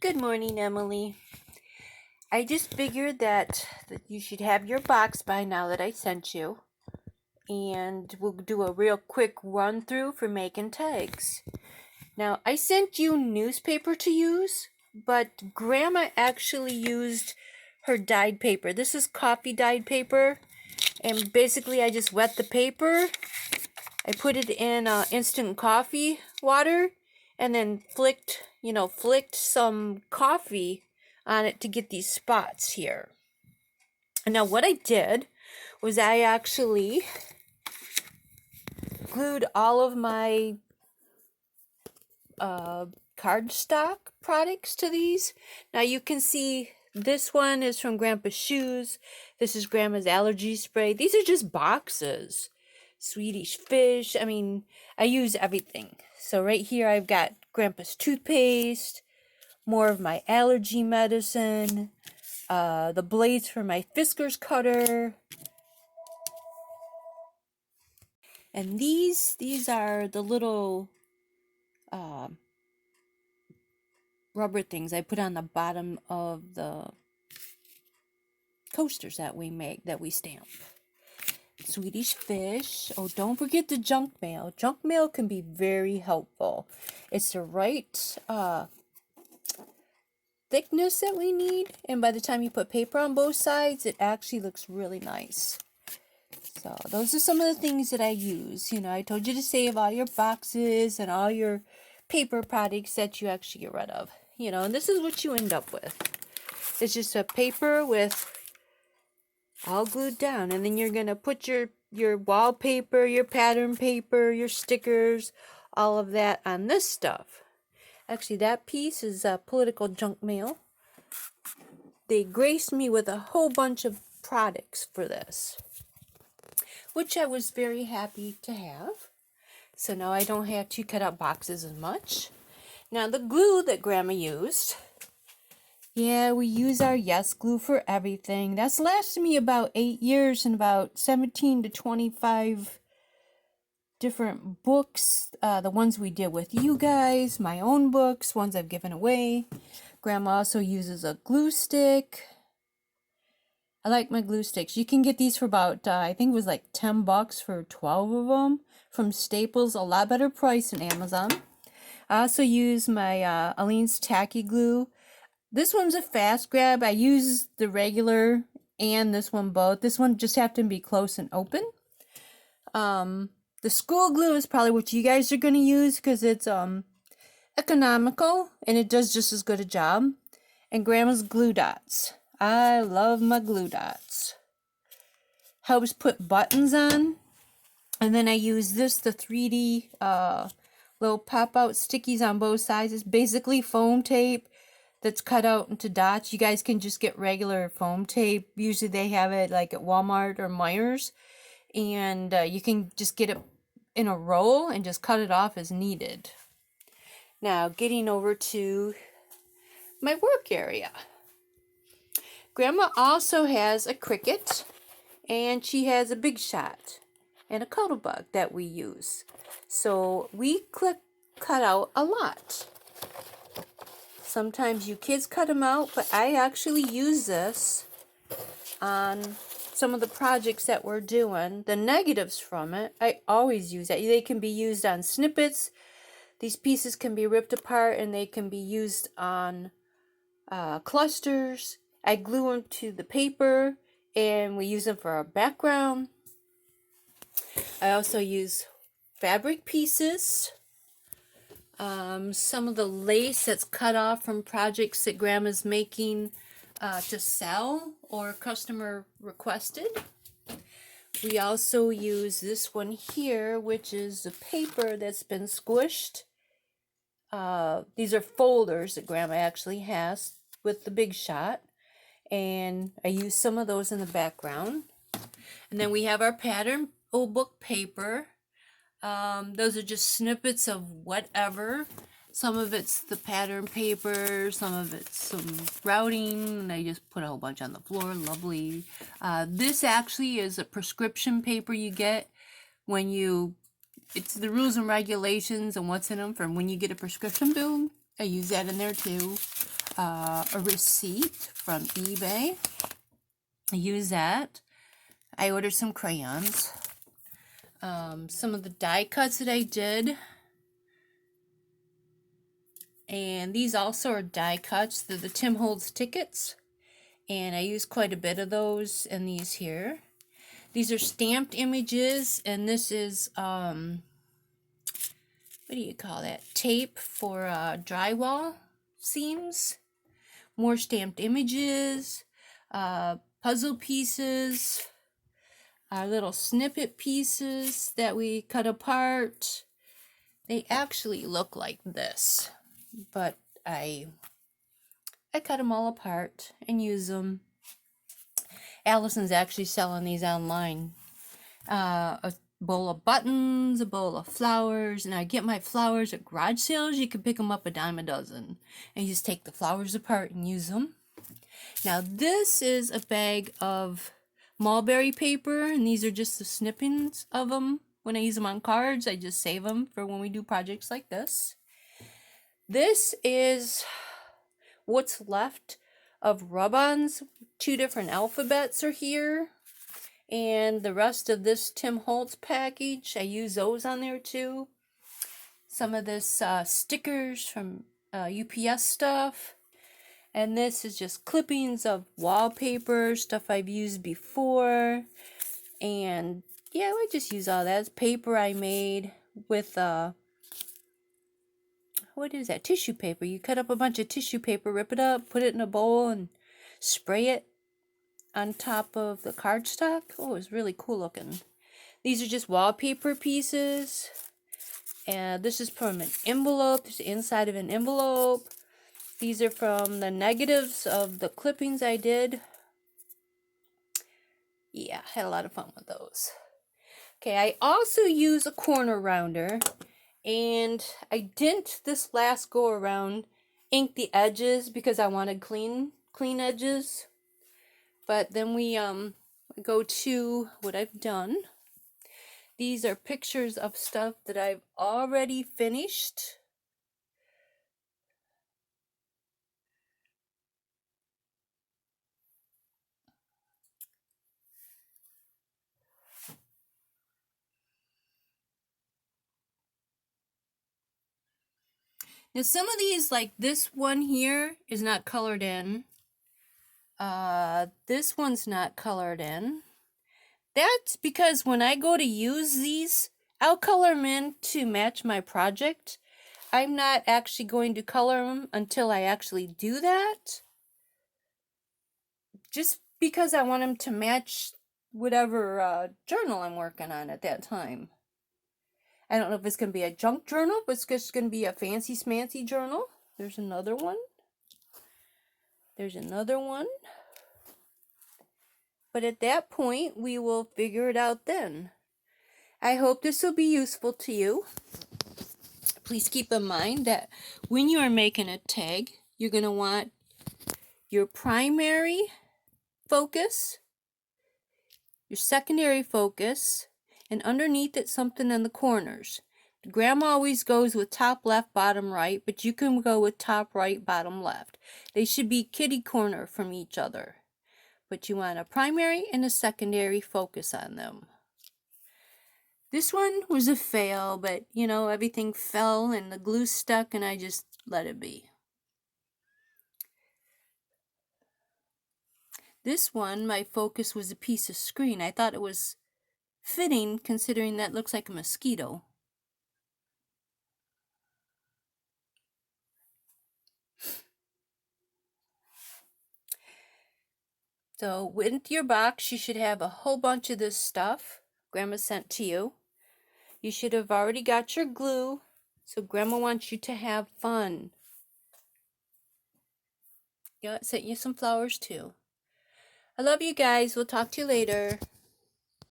Good morning, Emily. I just figured that you should have your box by now that I sent you. And we'll do a real quick run through for making tags. Now, I sent you newspaper to use, but Grandma actually used her dyed paper. This is coffee dyed paper. And basically, I just wet the paper. I put it in instant coffee water and then flicked some coffee on it to get these spots here. And now what I did was I actually glued all of my cardstock products to these. Now you can see this one is from Grandpa's shoes. This is Grandma's allergy spray. These are just boxes. Swedish fish. I use everything. So right here I've got Grandpa's toothpaste, more of my allergy medicine, the blades for my Fiskars cutter. And these are the little rubber things I put on the bottom of the coasters that we stamp. Swedish fish. Oh, don't forget the junk mail. Junk mail can be very helpful. It's the right thickness that we need, and by the time you put paper on both sides, it actually looks really nice. So those are some of the things that I use. I told you to save all your boxes and all your paper products that you actually get rid of. And this is what you end up with. It's just a paper with all glued down, and then you're gonna put your wallpaper, your pattern paper, your stickers, all of that on this stuff. Actually, that piece is political junk mail. They graced me with a whole bunch of products for this, which I was very happy to have. So now I don't have to cut out boxes as much. Now the glue that Grandma used, we use our Yes glue for everything. That's lasted me about 8 years and about 17 to 25 different books. The ones we did with you guys, my own books, ones I've given away. Grandma also uses a glue stick. I like my glue sticks. You can get these for about, I think it was like $10 for 12 of them from Staples. A lot better price than Amazon. I also use my Aleene's Tacky Glue. This one's a fast grab. I use the regular and this one both. This one just happened to be close and open. The school glue is probably what you guys are going to use because it's economical and it does just as good a job. And Grandma's glue dots. I love my glue dots. Helps put buttons on. And then I use the 3D little pop-out stickies on both sides. It's basically foam tape that's cut out into dots. You guys can just get regular foam tape. Usually they have it like at Walmart or Meijer's. And you can just get it in a roll and just cut it off as needed. Now, getting over to my work area. Grandma also has a Cricut, and she has a Big Shot and a Cuddlebug that we use. So we cut out a lot. Sometimes you kids cut them out, but I actually use this on some of the projects that we're doing. The negatives from it, I always use that. They can be used on snippets. These pieces can be ripped apart and they can be used on clusters. I glue them to the paper and we use them for our background. I also use fabric pieces. Some of the lace that's cut off from projects that Grandma's making to sell or customer requested. We also use this one here, which is the paper that's been squished. These are folders that Grandma actually has with the Big Shot. And I use some of those in the background. And then we have our pattern old book paper. Those are just snippets of whatever. Some of it's the pattern paper, some of it's some routing, and I just put a whole bunch on the floor. Lovely. This actually is a prescription paper you get when it's the rules and regulations and what's in them from when you get a prescription bill. I use that in there too. a receipt from eBay. I use that. I ordered some crayons. Some of the die cuts that I did. And these also are die cuts. They're the Tim Holtz tickets. And I use quite a bit of those in these here. These are stamped images, and this is, what do you call that? Tape for drywall seams. More stamped images, puzzle pieces, our little snippet pieces that we cut apart. They actually look like this, but I cut them all apart and use them. Allison's actually selling these online. A bowl of buttons, a bowl of flowers, and I get my flowers at garage sales. You can pick them up a dime a dozen, and you just take the flowers apart and use them. Now this is a bag of mulberry paper, and these are just the snippings of them. When I use them on cards, I just save them for when we do projects like this. This is what's left of rub-ons. 2 different alphabets are here. And the rest of this Tim Holtz package, I use those on there too. Some of this stickers from UPS stuff. And this is just clippings of wallpaper, stuff I've used before. And yeah, I just use all that. It's paper I made with, what is that? Tissue paper. You cut up a bunch of tissue paper, rip it up, put it in a bowl, and spray it on top of the cardstock. Oh, it's really cool looking. These are just wallpaper pieces. And this is from an envelope. There's the inside of an envelope. These are from the negatives of the clippings I did. Yeah, had a lot of fun with those. Okay, I also use a corner rounder. And I didn't this last go around ink the edges because I wanted clean edges. But then we go to what I've done. These are pictures of stuff that I've already finished. Now some of these, like this one here, is not colored in. This one's not colored in. That's because when I go to use these, I'll color them in to match my project. I'm not actually going to color them until I actually do that. Just because I want them to match whatever journal I'm working on at that time. I don't know if it's going to be a junk journal, but it's just going to be a fancy smancy journal. There's another one. There's another one. But at that point, we will figure it out then. I hope this will be useful to you. Please keep in mind that when you are making a tag, you're going to want your primary focus, your secondary focus, and underneath it something in the corners. Grandma always goes with top left, bottom right, but you can go with top right, bottom left. They should be kitty corner from each other. But you want a primary and a secondary focus on them. This one was a fail, but you know, everything fell and the glue stuck and I just let it be. This one, my focus was a piece of screen. I thought it was fitting considering that looks like a mosquito. So with your box, you should have a whole bunch of this stuff Grandma sent to you. You should have already got your glue, so Grandma wants you to have fun. Yeah, I sent you some flowers too. I love you guys. We'll talk to you later.